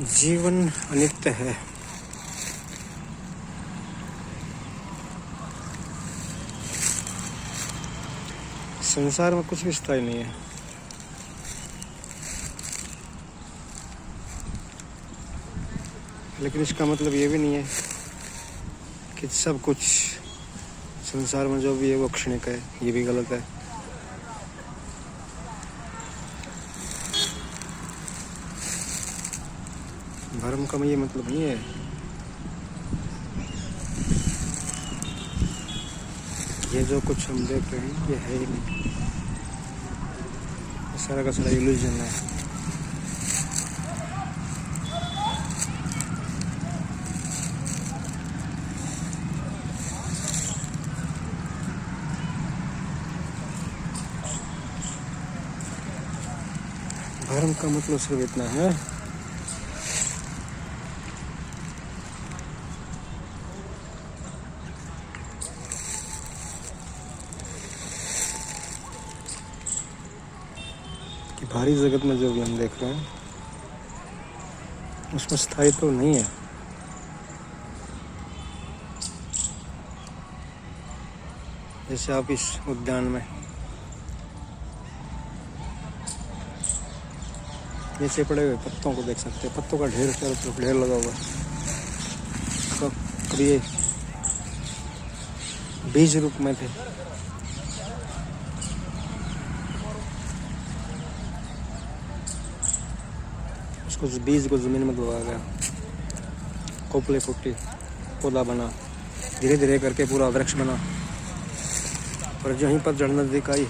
जीवन अनित्य है। संसार में कुछ भी स्थायी नहीं है। लेकिन इसका मतलब ये भी नहीं है कि सब कुछ संसार में जो भी है वो क्षणिक है। ये भी गलत है। भ्रम का ये मतलब नहीं है ये जो कुछ हम देख रहे हैं ये है ही नहीं। सारा का सारा इल्यूजन है। भ्रम का मतलब सिर्फ इतना है कि भारी जगत में जो भी हम देख रहे हैं उसमें स्थायी तो नहीं है। जैसे आप इस उद्यान में नीचे पड़े हुए पत्तों को देख सकते हैं। पत्तों का ढेर चारों तरफ ढेर लगा हुआ है। कभी ये बीज रूप में थे, उसको बीज को जमीन में दबाया गया, कोपले फूटी, पौधा बना, धीरे धीरे करके पूरा वृक्ष बना। और जो यहीं पर जड़ नजदीक आई,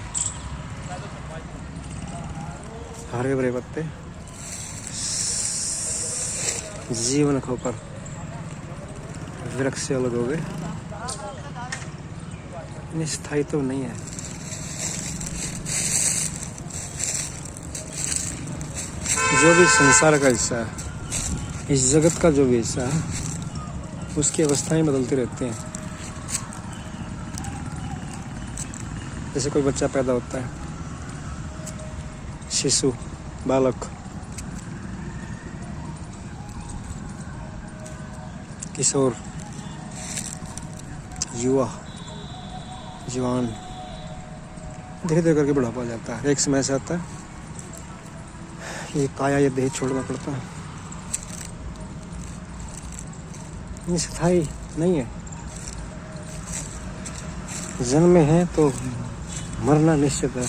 हरे भरे पत्ते जीवन खोकर वृक्ष से अलग हो गए। स्थायी तो नहीं है। जो भी संसार का हिस्सा है, इस जगत का जो भी हिस्सा है, उसकी अवस्थाएं बदलती रहती हैं। जैसे कोई बच्चा पैदा होता है, शिशु, बालक, किशोर, युवा, जवान, धीरे धीरे करके बुढ़ापा जाता है। एक समय ऐसा आता है ये काया ये देह छोड़ना पड़ता है। ये स्थायी नहीं है। जन्म है तो मरना निश्चित है।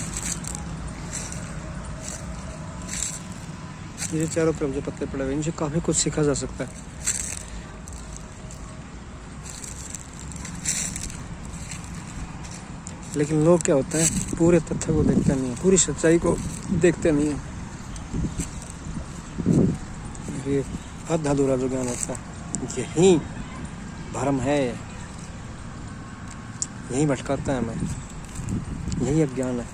ये चारों तरफ जो पत्ते पड़े हुए इनसे काफी कुछ सीखा जा सकता है। लेकिन लोग क्या होता है, पूरे तथ्य को देखते नहीं है, पूरी सच्चाई को देखते नहीं है। ये आधा अधूरा जो ज्ञान होता है यही भ्रम है, यही भटकाता है हमें, यही अज्ञान है।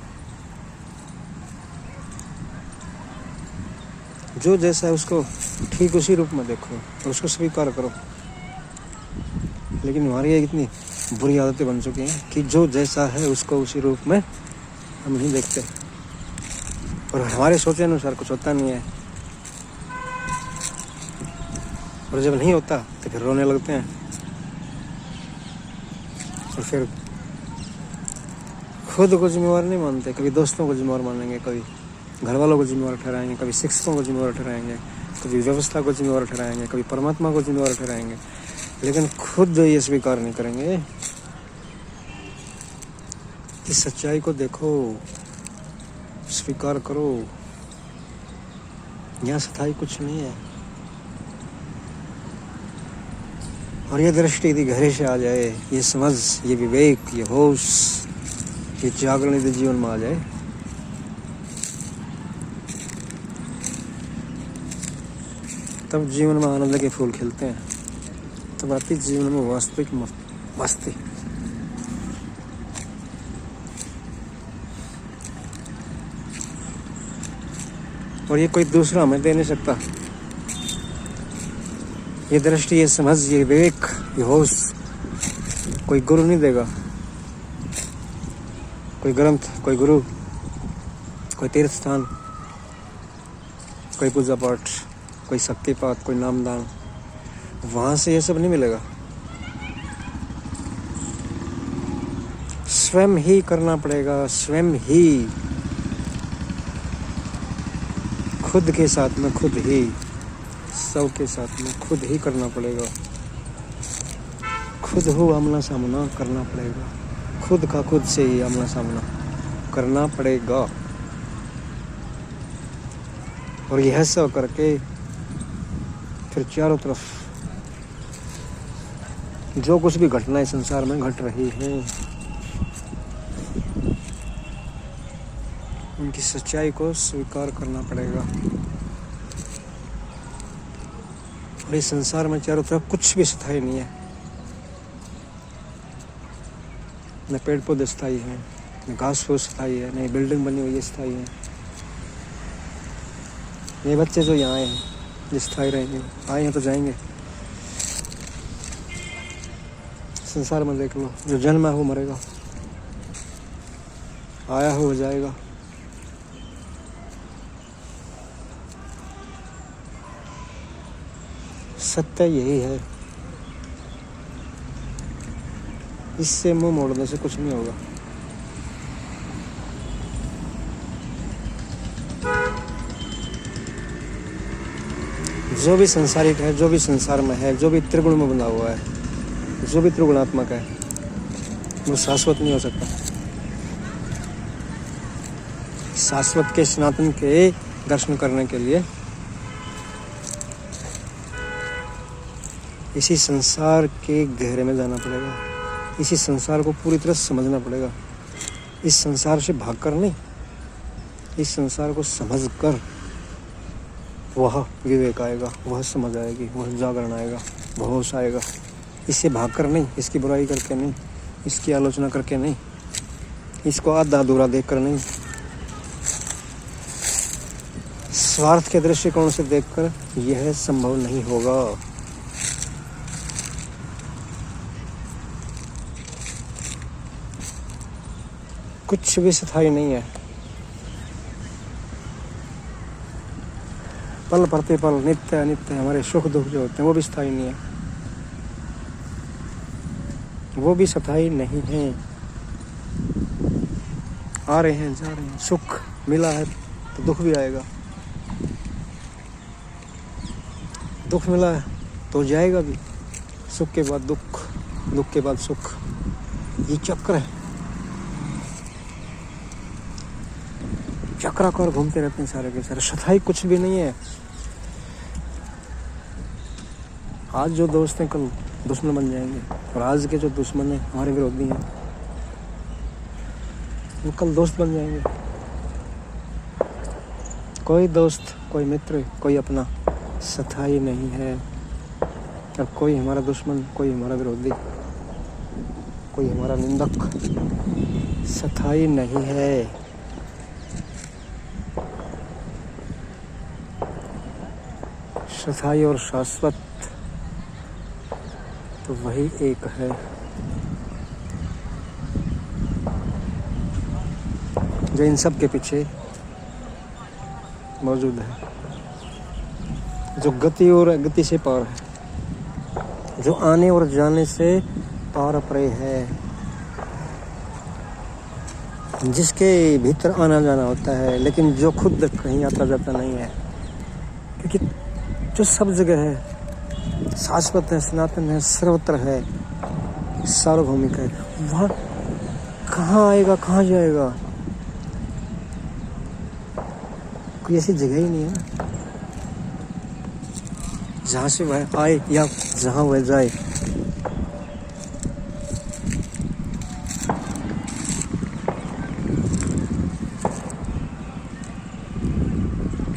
जो जैसा है उसको ठीक उसी रूप में देखो और उसको स्वीकार करो। लेकिन हमारी इतनी बुरी आदतें बन चुकी हैं कि जो जैसा है उसको उसी रूप में हम नहीं देखते और हमारे सोचे अनुसार कुछ होता नहीं है। और जब नहीं होता तो फिर रोने लगते हैं और फिर खुद को जिम्मेवार नहीं मानते। कभी दोस्तों को जिम्मेवार मानेंगे, कभी घर वालों को जिम्मेवार ठहराएंगे, कभी शिक्षकों को जिम्मेवार ठहराएंगे, कभी व्यवस्था को जिम्मेवार ठहराएंगे, कभी परमात्मा को जिम्मेवार ठहराएंगे। लेकिन खुद ये स्वीकार नहीं करेंगे कि सच्चाई को देखो, स्वीकार करो, यहाँ स्थायी कुछ नहीं है। और ये दृष्टि यदि गहरे से आ जाए, ये समझ, ये विवेक, ये होश, ये जागरण यदि जीवन में आ जाए, तब जीवन में आनंद के फूल खिलते हैं। तब आती जीवन में वास्तविक मस्ती। और ये कोई दूसरा हमें दे नहीं सकता। ये दृष्टि, ये समझ, ये विवेक, ये होश कोई गुरु नहीं देगा। कोई ग्रंथ, कोई गुरु, कोई तीर्थ स्थान, कोई पूजा पाठ, कोई शक्तिपात, कोई नामदान, वहाँ से ये सब नहीं मिलेगा। स्वयं ही करना पड़ेगा, स्वयं ही, खुद के साथ में खुद ही, सब के साथ में खुद ही करना पड़ेगा। खुद हो आमना सामना करना पड़ेगा, खुद का खुद से ही आमना सामना करना पड़ेगा। और यह सब करके फिर चारों तरफ जो कुछ भी घटनाएं संसार में घट रही हैं, उनकी सच्चाई को स्वीकार करना पड़ेगा। और इस संसार में चारों तरफ कुछ भी स्थायी नहीं है। न पेड़ पौधे स्थायी हैं, न घास फूस स्थायी है, न बिल्डिंग बनी हुई है स्थायी है। ये बच्चे जो यहाँ आए हैं, जो स्थायी रहेंगे, आए हैं तो जाएंगे। संसार में देख लो, जो जन्मा हो मरेगा, आया हो जाएगा। सत्य यही है। इससे मुंह मोड़ने से कुछ नहीं होगा। जो भी संसारिक है, जो भी संसार में है, जो भी त्रिगुण में बंधा हुआ है, जो भी त्रिगुणात्मक है, वो शाश्वत नहीं हो सकता। शाश्वत के, सनातन के दर्शन करने के लिए इसी संसार के गहरे में जाना पड़ेगा। इसी संसार को पूरी तरह समझना पड़ेगा। इस संसार से भागकर नहीं, इस संसार को समझकर वह विवेक आएगा, वह समझ आएगी, वह जागरण आएगा, वह होश आएगा। इससे भागकर नहीं, इसकी बुराई करके नहीं, इसकी आलोचना करके नहीं, इसको आधा अधूरा देखकर नहीं, स्वार्थ के दृष्टिकोण से देखकर यह संभव नहीं होगा। कुछ भी स्थायी नहीं है। पल प्रतिपल, नित्य अनित्य हमारे सुख दुख जो होते हैं वो भी स्थायी नहीं है, वो भी स्थायी नहीं है। आ रहे हैं, जा रहे हैं। सुख मिला है तो दुख भी आएगा, दुख मिला है तो जाएगा भी। सुख के बाद दुख, दुख के बाद सुख, ये चक्र है। चक्राकार घूमते रहते हैं सारे के सारे। स्थायी कुछ भी नहीं है। आज जो दोस्त हैं कल दुश्मन बन जाएंगे, और आज के जो दुश्मन हैं, हमारे विरोधी हैं, वो कल दोस्त बन जाएंगे। कोई दोस्त, कोई मित्र, कोई अपना स्थायी नहीं है। और कोई हमारा दुश्मन, कोई हमारा विरोधी, कोई हमारा निंदक स्थायी नहीं है। स्थायी और शाश्वत तो वही एक है, जो इन सब के पीछे मौजूद है, जो गति और गति से पार है, जो आने और जाने से पार परे है, जिसके भीतर आना जाना होता है, लेकिन जो खुद कहीं आता जाता नहीं है। क्योंकि जो सब जगह है, शाश्वत है, सनातन है, सर्वत्र है, सार्वभौमिक है, वहाँ कहाँ आएगा, कहाँ जाएगा? कोई ऐसी जगह ही नहीं है ना जहाँ से वह आए या जहाँ वह जाए।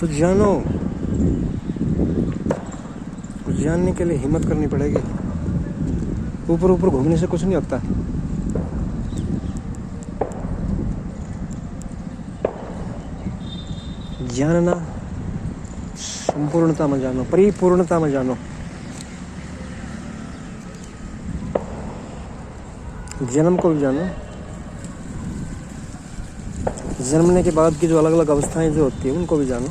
तो जानो, जानने के लिए हिम्मत करनी पड़ेगी। ऊपर ऊपर घूमने से कुछ नहीं होता। जानना संपूर्णता में जानो, परिपूर्णता में जानो। जन्म को भी जानो, जन्मने के बाद की जो अलग अलग अवस्थाएं जो होती है उनको भी जानो।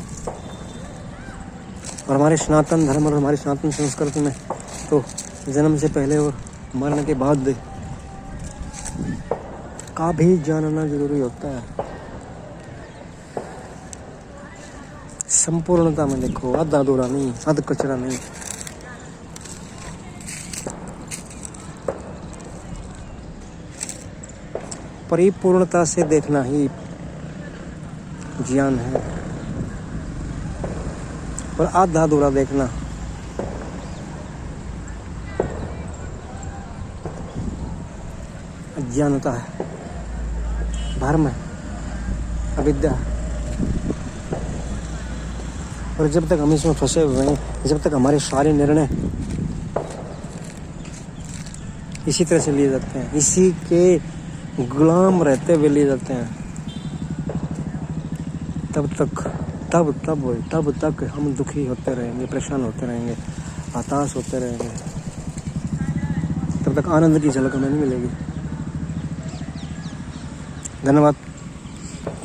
और हमारे सनातन धर्म और हमारी सनातन संस्कृति में तो जन्म से पहले और मरने के बाद का भी जानना जरूरी होता है। संपूर्णता में देखो, आधा अधूरा नहीं, अध कचरा नहीं। परिपूर्णता से देखना ही ज्ञान है, और आधा अधूरा देखना अज्ञानता है, भ्रम है, अविद्या है। और जब तक हम इसमें फंसे हुए हैं, जब तक हमारे सारे निर्णय इसी तरह से लिए जाते हैं, इसी के गुलाम रहते हुए लिए जाते हैं, तब तक हम दुखी होते रहेंगे, परेशान होते रहेंगे, हताश होते रहेंगे। तब तक आनंद की झलक हमें नहीं मिलेगी। धन्यवाद।